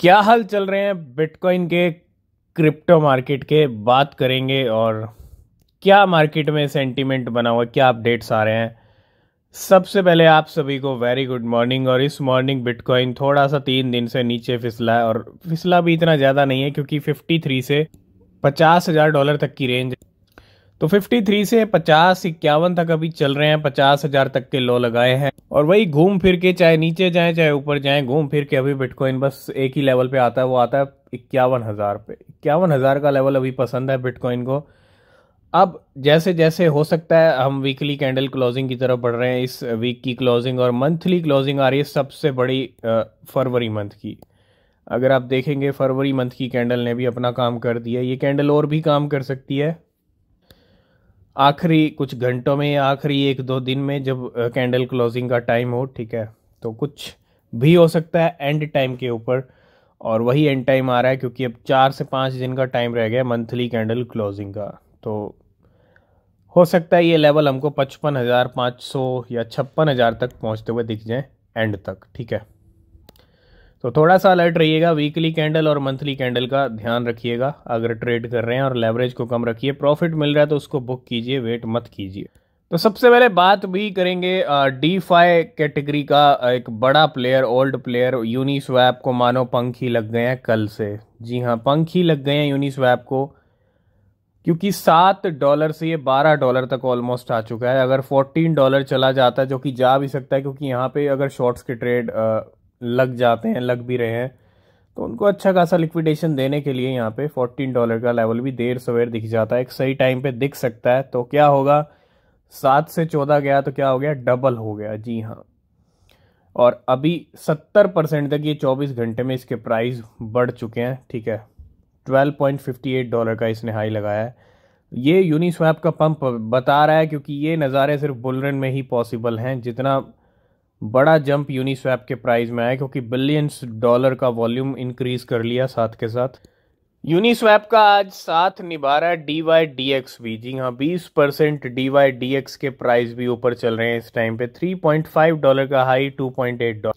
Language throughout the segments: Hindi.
क्या हाल चल रहे हैं बिटकॉइन के, क्रिप्टो मार्केट के। बात करेंगे और क्या मार्केट में सेंटीमेंट बना हुआ, क्या अपडेट्स आ रहे हैं। सबसे पहले आप सभी को वेरी गुड मॉर्निंग। और इस मॉर्निंग बिटकॉइन थोड़ा सा 3 दिन से नीचे फिसला है, और फिसला भी इतना ज़्यादा नहीं है क्योंकि 53 से $50,000 तक की रेंज। तो 53 से 50-51 तक अभी चल रहे हैं, 50,000 तक के लो लगाए हैं। और वही घूम फिर के चाहे नीचे जाए चाहे ऊपर जाए, घूम फिर के अभी बिटकॉइन बस एक ही लेवल पे आता है, वो आता है 51,000 पे। 51,000 का लेवल अभी पसंद है बिटकॉइन को। अब जैसे जैसे हो सकता है हम वीकली कैंडल क्लोजिंग की तरफ बढ़ रहे हैं। इस वीक की क्लोजिंग और मंथली क्लोजिंग आ रही है सबसे बड़ी फरवरी मंथ की। अगर आप देखेंगे फरवरी मंथ की कैंडल ने भी अपना काम कर दिया, ये कैंडल और भी काम कर सकती है आखिरी कुछ घंटों में या आखिरी 1-2 दिन में, जब कैंडल क्लोजिंग का टाइम हो। ठीक है, तो कुछ भी हो सकता है एंड टाइम के ऊपर, और वही एंड टाइम आ रहा है क्योंकि अब 4 से 5 दिन का टाइम रह गया मंथली कैंडल क्लोजिंग का। तो हो सकता है ये लेवल हमको 55,500 या 56,000 तक पहुंचते हुए दिख जाए एंड तक। ठीक है, तो थोड़ा सा अलर्ट रहिएगा, वीकली कैंडल और मंथली कैंडल का ध्यान रखिएगा अगर ट्रेड कर रहे हैं, और लेवरेज को कम रखिए। प्रॉफिट मिल रहा है तो उसको बुक कीजिए, वेट मत कीजिए। तो सबसे पहले बात भी करेंगे डीफाई कैटेगरी का। एक बड़ा प्लेयर, ओल्ड प्लेयर यूनिस्वैप को मानो पंख ही लग गए हैं कल से। जी हाँ, पंख ही लग गए हैं यूनिस्वैप को, क्योंकि $7 से ये $12 तक ऑलमोस्ट आ चुका है। अगर $14 चला जाता है, जो कि जा भी सकता है क्योंकि यहाँ पे अगर शॉर्ट्स के ट्रेड लग जाते हैं, लग भी रहे हैं, तो उनको अच्छा खासा लिक्विडेशन देने के लिए यहाँ पे $14 का लेवल भी देर सवेर दिख जाता है। एक सही टाइम पे दिख सकता है। तो क्या होगा, 7 से 14 गया तो क्या हो गया, डबल हो गया। जी हाँ, और अभी 70% तक ये 24 घंटे में इसके प्राइस बढ़ चुके हैं। ठीक है, $12.58 का इसने हाई लगाया है। ये यूनिस्वैप का पंप बता रहा है, क्योंकि ये नज़ारे सिर्फ बुलरन में ही पॉसिबल हैं। जितना बड़ा जंप यूनिस्वैप के प्राइस में आया, क्योंकि बिलियंस डॉलर का वॉल्यूम इंक्रीज कर लिया साथ के साथ। यूनिस्वैप का आज साथ निभा रहा है DYDX भी। जी हाँ, 20% DYDX के प्राइस भी ऊपर चल रहे हैं इस टाइम पे। $3.5 का हाई, $2.8।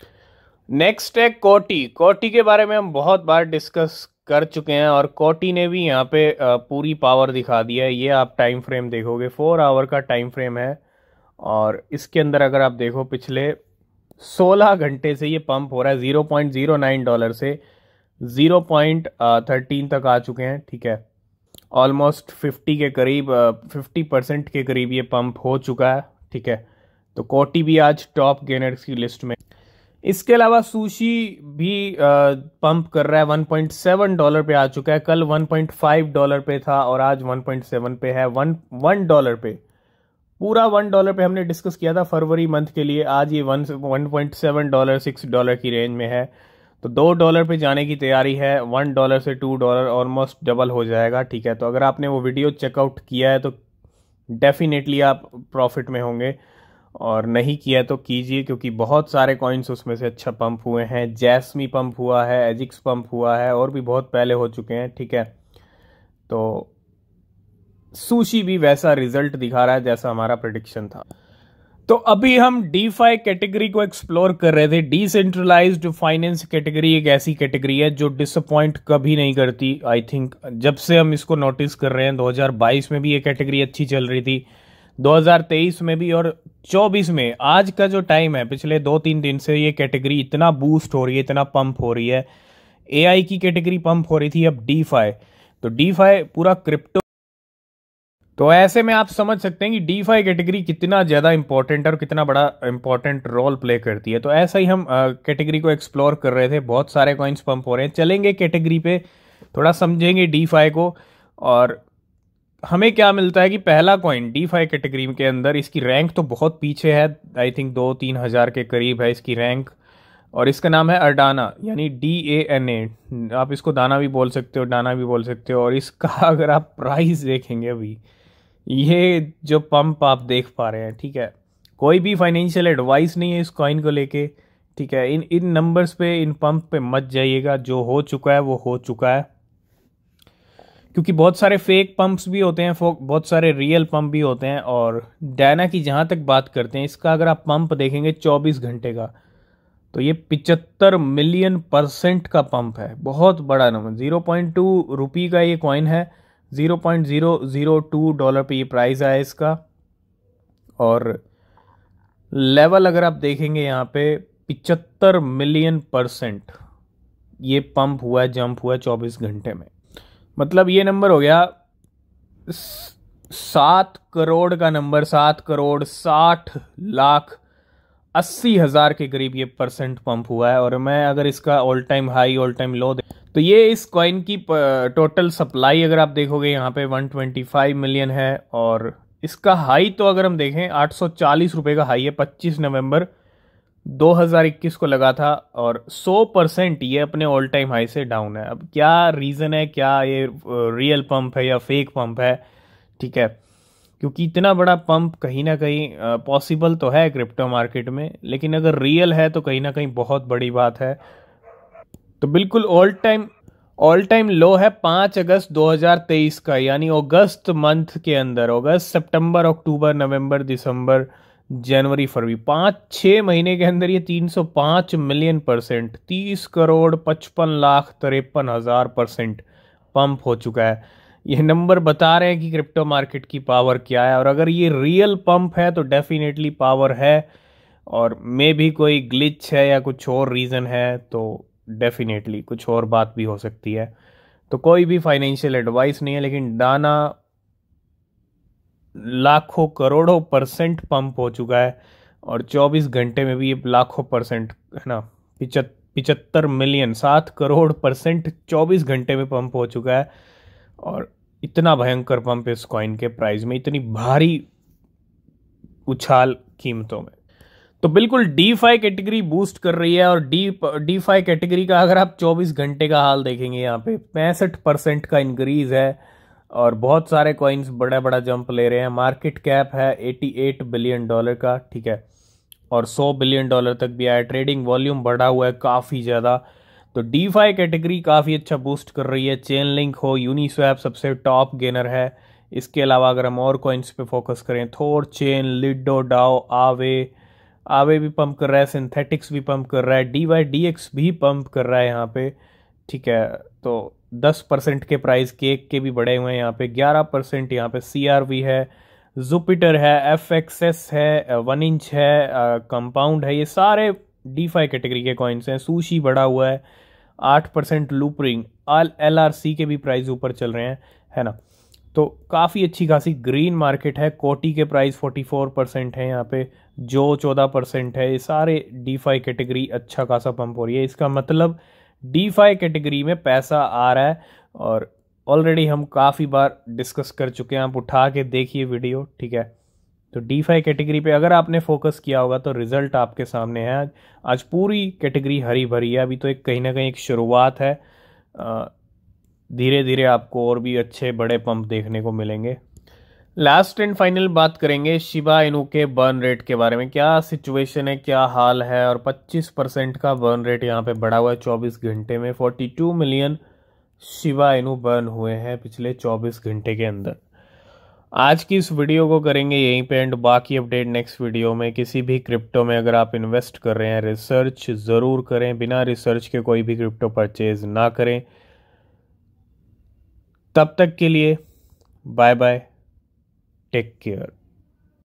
नेक्स्ट है कोटी। कोटी के बारे में हम बहुत बार डिस्कस कर चुके हैं, और कोटी ने भी यहाँ पे पूरी पावर दिखा दिया है। ये आप टाइम फ्रेम देखोगे, 4 आवर का टाइम फ्रेम है, और इसके अंदर अगर आप देखो पिछले 16 घंटे से ये पंप हो रहा है। $0.09 से 0.13 तक आ चुके हैं। ठीक है, ऑलमोस्ट 50 के करीब, 50% के करीब ये पंप हो चुका है। ठीक है, तो कोटी भी आज टॉप गेनर्स की लिस्ट में। इसके अलावा सुशी भी पंप कर रहा है, $1.7 पे आ चुका है। कल $1.5 पे था और आज 1.7 पे है। $1 पे, पूरा $1 पे हमने डिस्कस किया था फरवरी मंथ के लिए। आज ये $1.7 $6 की रेंज में है। तो $2 पे जाने की तैयारी है। $1 से $2 ऑलमोस्ट डबल हो जाएगा। ठीक है, तो अगर आपने वो वीडियो चेकआउट किया है तो डेफिनेटली आप प्रॉफिट में होंगे, और नहीं किया तो कीजिए, क्योंकि बहुत सारे कॉइन्स उसमें से अच्छा पंप हुए हैं। जैस्मी पंप हुआ है, एजिक्स पंप हुआ है, और भी बहुत पहले हो चुके हैं। ठीक है, तो सुशी भी वैसा रिजल्ट दिखा रहा है जैसा हमारा प्रेडिक्शन था। तो अभी हम डीफाई कैटेगरी को एक्सप्लोर कर रहे थे। डिसेंट्रलाइज्ड फाइनेंस कैटेगरी एक ऐसी कैटेगरी है जो डिसअपॉइंट कभी नहीं करती। आई थिंक जब से हम इसको नोटिस कर रहे हैं, 2022 में भी ये कैटेगरी अच्छी चल रही थी, 2023 में भी, और 24 में। आज का जो टाइम है, पिछले 2-3 दिन से ये कैटेगरी इतना बूस्ट हो रही है, इतना पंप हो रही है। एआई की कैटेगरी पंप हो रही थी, अब डीफाई। तो डीफाई पूरा क्रिप्टो। तो ऐसे में आप समझ सकते हैं कि डीफाई कैटेगरी कितना ज़्यादा इंपॉर्टेंट है और कितना बड़ा इंपॉर्टेंट रोल प्ले करती है। तो ऐसा ही हम कैटेगरी को एक्सप्लोर कर रहे थे। बहुत सारे कॉइन्स पंप हो रहे हैं, चलेंगे कैटेगरी पे, थोड़ा समझेंगे डीफाई को। और हमें क्या मिलता है कि पहला कॉइन डीफाई कैटेगरी के अंदर, इसकी रैंक तो बहुत पीछे है, आई थिंक 2-3 हज़ार के करीब है इसकी रैंक, और इसका नाम है अर्डाना, यानी DANA। आप इसको दाना भी बोल सकते हो, डाना भी बोल सकते हो। और इसका अगर आप प्राइस देखेंगे, अभी ये जो पंप आप देख पा रहे हैं, ठीक है, कोई भी फाइनेंशियल एडवाइस नहीं है इस कॉइन को लेके। ठीक है, इन नंबर्स पे, इन पंप पे मत जाइएगा। जो हो चुका है वो हो चुका है, क्योंकि बहुत सारे फेक पंप्स भी होते हैं, बहुत सारे रियल पंप भी होते हैं। और डायना की जहाँ तक बात करते हैं, इसका अगर आप पंप देखेंगे 24 घंटे का, तो ये 75 मिलियन % का पंप है, बहुत बड़ा नंबर। 0.2 रुपये का ये कॉइन है, $0.002 पे ये प्राइस आया इसका। और लेवल अगर आप देखेंगे यहाँ पे 75 मिलियन % ये पंप हुआ है, जंप हुआ है 24 घंटे में। मतलब ये नंबर हो गया 7 करोड़ का नंबर, 7,60,80,000 के करीब ये % पंप हुआ है। और मैं अगर इसका all time high all time low तो ये इस कॉइन की टोटल सप्लाई अगर आप देखोगे यहाँ पे 125 मिलियन है। और इसका हाई तो अगर हम देखें 840 रुपये का हाई है, 25 नवंबर 2021 को लगा था। और 100% ये अपने ऑल टाइम हाई से डाउन है। अब क्या रीज़न है, क्या ये रियल पंप है या फेक पंप है, ठीक है, क्योंकि इतना बड़ा पंप कहीं ना कहीं पॉसिबल तो है क्रिप्टो मार्केट में, लेकिन अगर रियल है तो कहीं ना कहीं बहुत बड़ी बात है। तो बिल्कुल ऑल टाइम लो है 5 अगस्त 2023 का, यानी अगस्त मंथ के अंदर, अगस्त सितंबर अक्टूबर नवंबर दिसंबर जनवरी फरवरी 5-6 महीने के अंदर ये 305 मिलियन %, 30,55,53,000% पंप हो चुका है। ये नंबर बता रहे हैं कि क्रिप्टो मार्केट की पावर क्या है। और अगर ये रियल पंप है तो डेफिनेटली पावर है, और मे भी कोई ग्लिच है या कुछ और रीज़न है तो डेफिनेटली कुछ और बात भी हो सकती है। तो कोई भी फाइनेंशियल एडवाइस नहीं है, लेकिन डाना लाखों करोड़ों % पंप हो चुका है। और 24 घंटे में भी ये लाखों % है ना, 75 मिलियन 7 करोड़ % 24 घंटे में पंप हो चुका है। और इतना भयंकर पंप इस कॉइन के प्राइस में, इतनी भारी उछाल कीमतों में, तो बिल्कुल डीफाई कैटेगरी बूस्ट कर रही है। और डीफाई कैटेगरी का अगर आप 24 घंटे का हाल देखेंगे यहाँ पे 65% का इंक्रीज है। और बहुत सारे कॉइन्स बड़ा बड़ा जंप ले रहे हैं। मार्केट कैप है $88 बिलियन का, ठीक है, और $100 बिलियन तक भी आया। ट्रेडिंग वॉल्यूम बढ़ा हुआ है काफ़ी ज़्यादा। तो डीफाई कैटेगरी काफ़ी अच्छा बूस्ट कर रही है। चेन लिंक हो, यूनिस्वैप सबसे टॉप गेनर है। इसके अलावा अगर हम और कॉइन्स पे फोकस करें, थोर चेन, लिडो, डाओ, आवे भी पंप कर रहा है, सिंथेटिक्स भी पंप कर रहा है, DYDX भी पंप कर रहा है यहाँ पे, ठीक है। तो 10% के प्राइस केक के भी बढ़े हुए हैं यहाँ पे, 11% यहाँ पे CRV है, जुपिटर है, FXS है, 1 इंच है, कंपाउंड है। ये सारे डीफाई कैटेगरी के कॉइन्स हैं। सुशी बढ़ा हुआ है 8%, लूपरिंग, LRC के भी प्राइस ऊपर चल रहे हैं, है ना। तो काफ़ी अच्छी खासी ग्रीन मार्केट है। कोटी के प्राइस 44% है यहाँ पे, जो 14% है। ये सारे डीफाई कैटेगरी अच्छा खासा पंप हो रही है। इसका मतलब डीफाई कैटेगरी में पैसा आ रहा है। और ऑलरेडी हम काफ़ी बार डिस्कस कर चुके हैं, आप उठा के देखिए वीडियो, ठीक है। तो डीफाई कैटेगरी पे अगर आपने फोकस किया होगा तो रिजल्ट आपके सामने है। आज पूरी कैटेगरी हरी भरी है। अभी तो एक कहीं ना कहीं एक शुरुआत है, धीरे धीरे आपको और भी अच्छे बड़े पंप देखने को मिलेंगे। लास्ट एंड फाइनल बात करेंगे शिबा इनू के बर्न रेट के बारे में। क्या सिचुएशन है, क्या हाल है। और 25% का बर्न रेट यहाँ पे बढ़ा हुआ है 24 घंटे में। 42 मिलियन शिबा इनू बर्न हुए हैं पिछले 24 घंटे के अंदर। आज की इस वीडियो को करेंगे यहीं पे एंड, बाकी अपडेट नेक्स्ट वीडियो में। किसी भी क्रिप्टो में अगर आप इन्वेस्ट कर रहे हैं, रिसर्च ज़रूर करें, बिना रिसर्च के कोई भी क्रिप्टो परचेज ना करें। तब तक के लिए बाय बाय, टेक केयर।